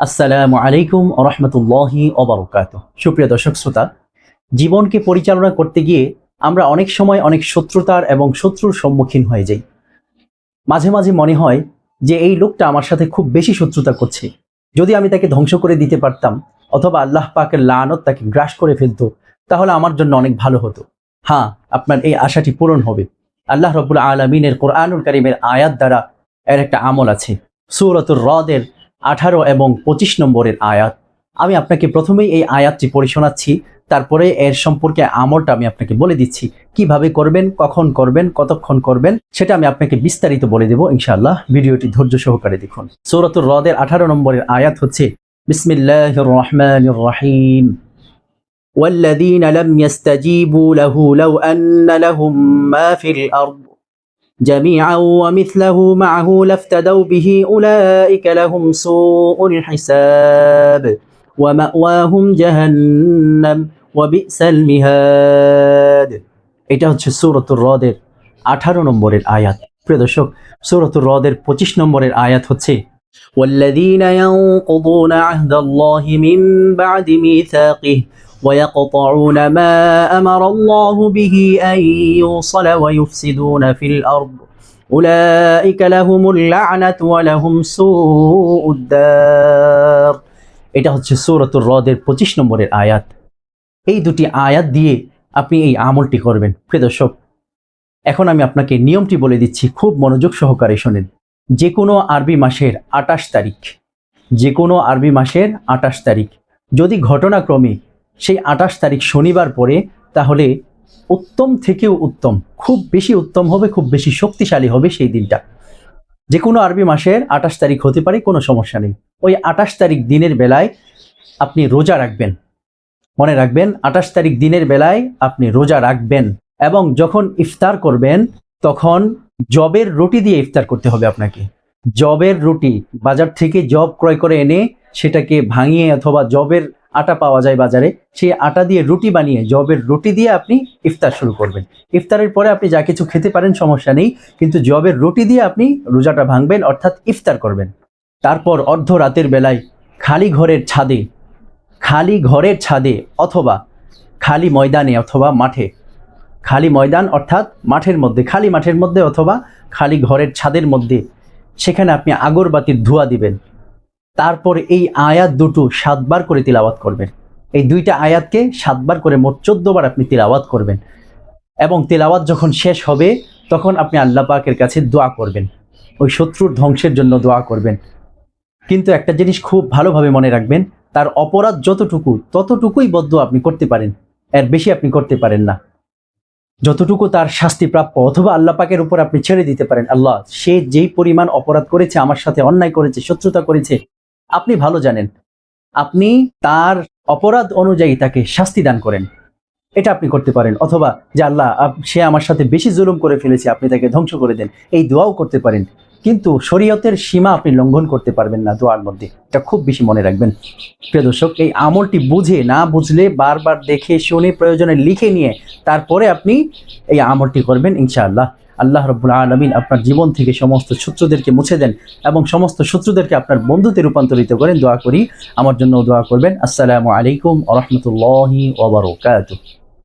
আসসালামু আলাইকুম ওয়া রাহমাতুল্লাহি ওয়া বারাকাতুহু। সুপ্রিয় দর্শক শ্রোতা, জীবনকে পরিচালনা করতে গিয়ে আমরা অনেক সময় অনেক শত্রুতার এবং শত্রুর সম্মুখীন হয়ে যাই। মাঝে মাঝে মনে হয় যে এই লোকটা আমার সাথে খুব বেশি শত্রুতা করছে, যদি আমি তাকে ধ্বংস করে দিতে পারতাম অথবা আল্লাহ পাকের লানত তাকে গ্রাস করে ফেলতো, তাহলে আমার জন্য অনেক ভালো হতো। হ্যাঁ, আপনার এই আশাটি পূরণ হবে। আল্লাহ রাব্বুল আলামিনের কোরআনুল কারীমের আয়াত দ্বারা এর একটা আমল আছে। সূরাতুর রদের 18 এবং 25 নম্বরের আয়াত। আমি আপনাকে প্রথমেই এই আয়াতটি পড়ে শোনাচ্ছি, তারপরে এর সম্পর্কে আমলটা আমি আপনাকে বলে দিচ্ছি। কিভাবে করবেন, কখন করবেন, কতক্ষণ করবেন, সেটা আমি আপনাকে বিস্তারিত বলে দেব ইনশাআল্লাহ। ভিডিওটি ধৈর্য সহকারে দেখুন। সূরাতুর রদের 18 নম্বরের আয়াত হচ্ছে, বিসমিল্লাহির রহমানির রহিম। والذين لم يستجيبوا له لو أن لهم ما في الأرض جميعا ومثله معه لافتدوا به أولئك لهم سوء الحساب ومأواهم جهنم وبئس المهاد। এটা হচ্ছে সূরাতুর রদের 18 নম্বরের আয়াত। প্রিয় দর্শক, সূরাতুর রদের 25 নম্বরের আয়াত হচ্ছে, والذين ينقضون عهد الله من بعد ميثاقه ويقطعون ما أمر الله به أن يوصل ويفسدون في الأرض أولئك لهم اللعنة ولهم سوء الدار। এটা হচ্ছে সূরাতুর রদের 25 নম্বরের আয়াত। এই দুটি আয়াত দিয়ে আপনি এই আমলটি করবেন। প্রিয় দর্শক, এখন আমি আপনাকে নিয়মটি বলে দিচ্ছি, খুব মনোযোগ সহকারে শোনেন। যে কোনো আরবি মাসের 28 তারিখ, যে কোনো আরবি মাসের 28 তারিখ যদি ঘটনাক্রমে সেই 28 তারিখ শনিবার পড়ে, তাহলে উত্তম থেকেও উত্তম, খুব বেশি উত্তম হবে, খুব বেশি শক্তিশালী হবে সেই দিনটা। যে কোনো আরবি মাসের 28 তারিখ হতে পারে, কোনো সমস্যা নেই। ওই 28 তারিখ দিনের বেলায় আপনি রোজা রাখবেন। মনে রাখবেন, 28 তারিখ দিনের বেলায় আপনি রোজা রাখবেন এবং যখন ইফতার করবেন তখন জবের রুটি দিয়ে ইফতার করতে হবে আপনাকে। জবের রুটি, বাজার থেকে জব ক্রয় করে এনে সেটাকে ভাঙিয়ে, অথবা জবের আটা পাওয়া যায় বাজারে, সেই আটা দিয়ে রুটি বানিয়ে জবের রুটি দিয়ে আপনি ইফতার শুরু করবেন। ইফতারের পরে আপনি যা কিছু খেতে পারেন, সমস্যা নেই, কিন্তু জবের রুটি দিয়ে আপনি রোজাটা ভাঙবেন, অর্থাৎ ইফতার করবেন। তারপর অর্ধ রাতের বেলায় খালি ঘরের ছাদে অথবা খালি ময়দানে অথবা মাঠে, খালি ময়দান অর্থাৎ মাঠের মধ্যে, খালি মাঠের মধ্যে অথবা খালি ঘরের ছাদের মধ্যে, সেখানে আপনি আগরবাতির ধোঁয়া দিবেন। তারপর এই আয়াত দুটো 7 বার করে তিলাওয়াত করবেন। এই দুইটা আয়াতকে 7 বার করে মোট 14 বার আপনি তিলাওয়াত করবেন। এবং তিলাওয়াত যখন শেষ হবে তখন আপনি আল্লাহ পাকের কাছে দোয়া করবেন, ওই শত্রুর ধ্বংসের জন্য দোয়া করবেন। কিন্তু একটা জিনিস খুব ভালোভাবে মনে রাখবেন, তার অপরাধ যতটুকু ততটুকুই বদদোয়া আপনি করতে পারেন, এর বেশি আপনি করতে পারেন না। যতটুকু তার শাস্তি প্রাপ্য, অথবা আল্লাহ পাকের উপর আপনি ছেড়ে দিতে পারেন, আল্লাহ সে যেই পরিমাণ অপরাধ করেছে, আমার সাথে অন্যায় করেছে, শত্রুতা করেছে, আপনি ভালো জানেন, আপনি তার অপরাধ অনুযায়ী তাকে শাস্তি দান করেন, এটা আপনি করতে পারেন। অথবা যে আল্লাহ সে আমার সাথে বেশি জুলুম করে ফেলেছে, আপনি তাকে ধ্বংস করে দেন, এই দোয়াও করতে পারেন। কিন্তু শরীয়তের সীমা আপনি লঙ্ঘন করতে পারবেন না দোয়ার মধ্যে, এটা খুব বেশি মনে রাখবেন। প্রিয় দর্শক, এই আমলটি বুঝে, না বুঝলে বারবার দেখে শুনে প্রয়োজনে লিখে নিয়ে তারপরে আপনি এই আমলটি করবেন ইনশাআল্লাহ। আল্লাহ রাব্বুল আলামিন আপনার জীবন থেকে সমস্ত শত্রুদেরকে মুছে দেন এবং সমস্ত শত্রুদেরকে আপনার বন্ধুতে রূপান্তরিত করেন। দোয়া করি, আমার জন্য দোয়া করবেন। আসসালামু আলাইকুম ওয়া রাহমাতুল্লাহি ওয়া বারাকাতুহু।